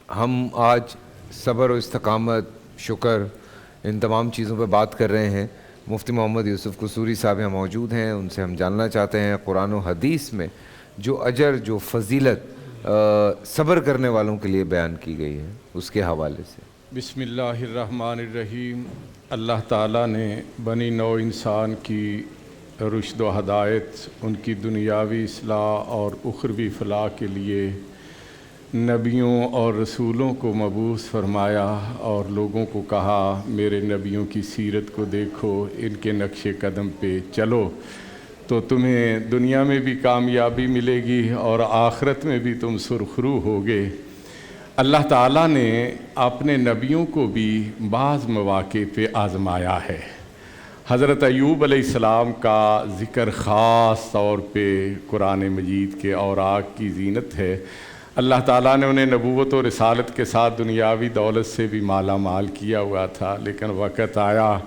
ہم آج صبر و استقامت، شکر، ان تمام چیزوں پہ بات کر رہے ہیں۔ مفتی محمد یوسف قصوری صاحب یہاں موجود ہیں، ان سے ہم جاننا چاہتے ہیں قرآن و حدیث میں جو اجر، جو فضیلت صبر کرنے والوں کے لیے بیان کی گئی ہے، اس کے حوالے سے۔ بسم اللہ الرحمن الرحیم۔ اللہ تعالیٰ نے بنی نوع انسان کی رشد و ہدایت، ان کی دنیاوی اصلاح اور اخروی فلاح کے لیے نبیوں اور رسولوں کو مبعوث فرمایا اور لوگوں کو کہا میرے نبیوں کی سیرت کو دیکھو، ان کے نقش قدم پہ چلو تو تمہیں دنیا میں بھی کامیابی ملے گی اور آخرت میں بھی تم سرخرو ہوگے۔ اللہ تعالیٰ نے اپنے نبیوں کو بھی بعض مواقع پہ آزمایا ہے۔ حضرت ایوب علیہ السلام کا ذکر خاص طور پہ قرآن مجید کے اوراق کی زینت ہے۔ اللہ تعالیٰ نے انہیں نبوت و رسالت کے ساتھ دنیاوی دولت سے بھی مالا مال کیا ہوا تھا، لیکن وقت آیا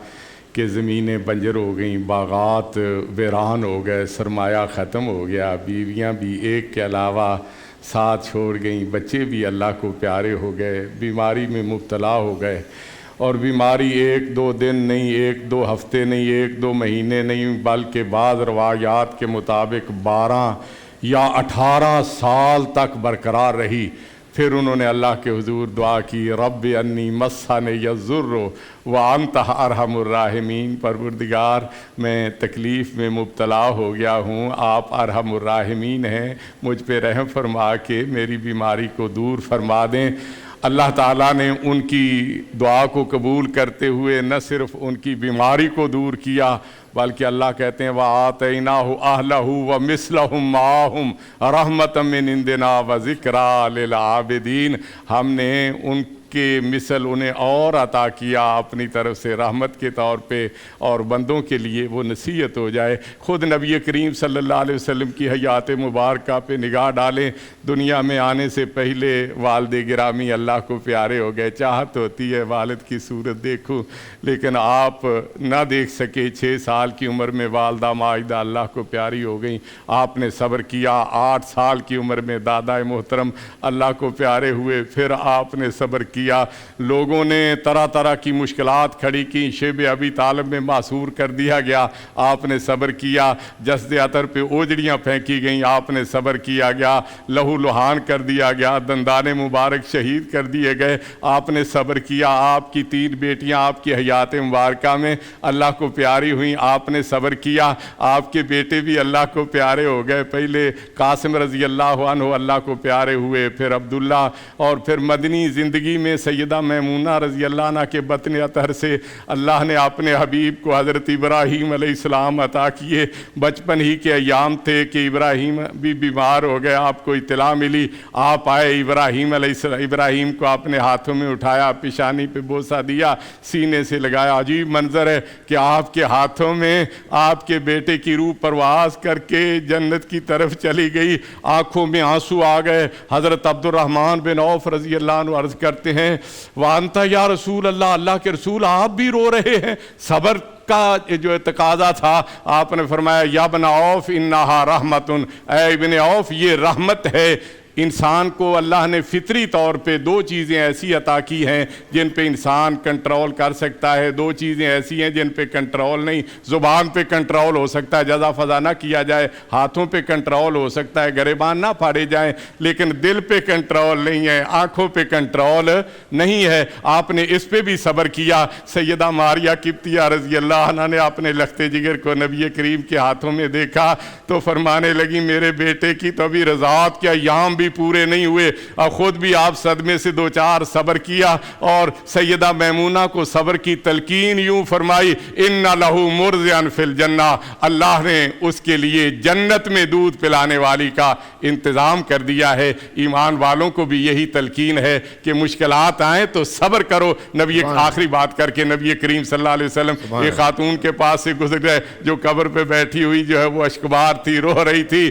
کہ زمینیں بنجر ہو گئیں، باغات ویران ہو گئے، سرمایہ ختم ہو گیا، بیویاں بھی ایک کے علاوہ ساتھ چھوڑ گئیں، بچے بھی اللہ کو پیارے ہو گئے، بیماری میں مبتلا ہو گئے، اور بیماری ایک دو دن نہیں، ایک دو ہفتے نہیں، ایک دو مہینے نہیں، بلکہ بعض روایات کے مطابق 12 یا 18 سال تک برقرار رہی۔ پھر انہوں نے اللہ کے حضور دعا کی، رب انی مسنی الضر وانت ارحم الراحمین، پروردگار میں تکلیف میں مبتلا ہو گیا ہوں، آپ ارحم الراحمین ہیں، مجھ پہ رحم فرما کے میری بیماری کو دور فرما دیں۔ اللہ تعالیٰ نے ان کی دعا کو قبول کرتے ہوئے نہ صرف ان کی بیماری کو دور کیا، بلکہ اللہ کہتے ہیں وَآتَيْنَاهُ أَهْلَهُ وَمِثْلَهُمْ مَعَهُمْ رَحْمَةً مِّنْ عِنْدِنَا وَذِكْرَىٰ لِلْعَابِدِينَ، ہم نے ان کے مثل انہیں اور عطا کیا اپنی طرف سے رحمت کے طور پہ، اور بندوں کے لیے وہ نصیحت ہو جائے۔ خود نبی کریم صلی اللہ علیہ وسلم کی حیات مبارکہ پہ نگاہ ڈالیں، دنیا میں آنے سے پہلے والد گرامی اللہ کو پیارے ہو گئے، چاہت ہوتی ہے والد کی صورت دیکھوں، لیکن آپ نہ دیکھ سکے۔ 6 سال کی عمر میں والدہ ماجدہ اللہ کو پیاری ہو گئیں، آپ نے صبر کیا۔ 8 سال کی عمر میں دادا محترم اللہ کو پیارے ہوئے، پھر آپ نے صبر کیا۔ لوگوں نے طرح طرح کی مشکلات کھڑی کی، شیب ابی طالب میں معصور کر دیا گیا، آپ نے صبر کیا۔ جسد عطر پہ اوجڑیاں پھینکی گئیں، آپ نے صبر کیا گیا۔ لہو لہان کر دیا گیا، دندان مبارک شہید کر دیے گئے، آپ نے صبر کیا۔ آپ کی 3 بیٹیاں آپ کی حیات مبارکہ میں اللہ کو پیاری ہوئیں، آپ نے صبر کیا۔ آپ کے بیٹے بھی اللہ کو پیارے ہو گئے، پہلے قاسم رضی اللہ عنہ اللہ کو پیارے ہوئے، پھر عبداللہ، اور پھر مدنی زندگی میں سیدہ میمونہ رضی اللہ عنہ کے بطن اطہر سے اللہ نے اپنے حبیب کو حضرت ابراہیم علیہ السلام عطا کیے۔ بچپن ہی کے ایام تھے کہ ابراہیم بھی بیمار ہو گئے، آپ کو اطلاع ملی، آپ آئے، ابراہیم کو اپنے ہاتھوں میں اٹھایا، پیشانی پہ بوسہ دیا، سینے سے لگایا۔ عجیب منظر ہے کہ آپ کے ہاتھوں میں آپ کے بیٹے کی روح پرواز کر کے جنت کی طرف چلی گئی، آنکھوں میں آنسو آ گئے۔ حضرت عبد الرحمن بن عوف رضی اللہ عنہ عرض کرتے ہیں وانتا یا رسول اللہ، اللہ کے رسول آپ بھی رو رہے ہیں؟ صبر کا جو تقاضا تھا، آپ نے فرمایا یا ابن عوف انہا رحمتن، اے ابن عوف یہ رحمت ہے۔ انسان کو اللہ نے فطری طور پہ 2 چیزیں ایسی عطا کی ہیں جن پہ انسان کنٹرول کر سکتا ہے، 2 چیزیں ایسی ہیں جن پہ کنٹرول نہیں۔ زبان پہ کنٹرول ہو سکتا ہے، جزا فضا نہ کیا جائے، ہاتھوں پہ کنٹرول ہو سکتا ہے، گریبان نہ پھاڑے جائیں، لیکن دل پہ کنٹرول نہیں ہے، آنکھوں پہ کنٹرول نہیں ہے۔ آپ نے اس پہ بھی صبر کیا۔ سیدہ ماریہ قبطیہ رضی اللہ عنہ نے اپنے لخت جگر کو نبی کریم کے ہاتھوں میں دیکھا تو فرمانے لگی میرے بیٹے کی تو ابھی رضاعت کے ایام بھی پورے نہیں ہوئے، اور خود بھی آپ صدمے سے 2-4 صبر کیا، اور سیدہ میمونہ کو صبر کی تلقین یوں فرمائی ان لہو مرضعا فی الجنہ، اللہ نے اس کے لیے جنت میں دودھ پلانے والی کا انتظام کر دیا ہے۔ ایمان والوں کو بھی یہی تلقین ہے کہ مشکلات آئیں تو صبر کرو۔ آخری بات کر کے نبی کریم صلی اللہ علیہ وسلم ایک خاتون کے پاس سے گزر گئے جو قبر پہ بیٹھی ہوئی جو ہے وہ اشکبار تھی، رو رہی تھی،